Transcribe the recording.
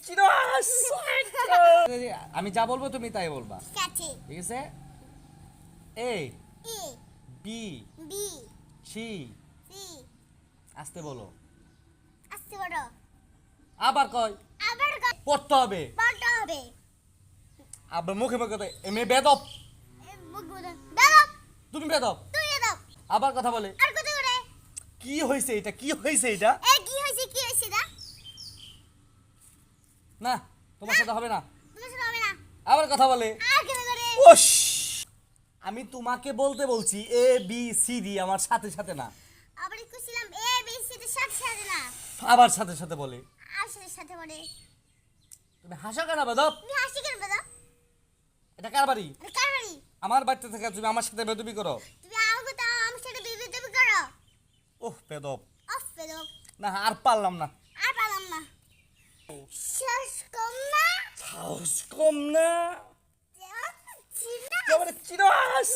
চিনস আমি যা বলবো তুমি তাই বলবা ঠিক আছে ঠিক আছে এ A B B C C আস্তে বলো আস্তে বড় আবার কয় আবার পড়তে হবে বড় হবে আবার মুখে মুখে তো এমএ বেদব দাদা তুমি বেদব তুই দাদা আবার কথা বলে আর কত করে কি হইছে এটা কি হইছে এটা এ কি হইছে দা না তোমার সাথে হবে না তুমি শুনো হবে না আবার কথা বলে আর কত করে ওশ আমি তোমাকে বলতে বলছি এ বি সি ডি আমার সাথে সাথে না আবার কইছিলাম এ বি সি এর সাথে সাথে না আবার সাথে সাথে বলে আর সাথে বলে তুমি হাসো কেন বেদব তুমি হাসি কেন দাদা এটা কার বাড়ি এটা কার বাড়ি আমার বাড়িতে থেকে তুমি আমার সাথে বেদবি করো তুমি আমাকে তো আমার সাথে বিবি দেবি করো ওহ বেদব অফ পেদক না আর পারলাম না আর পারলাম না শেষ কম না সাহস কম না চিনা চিনস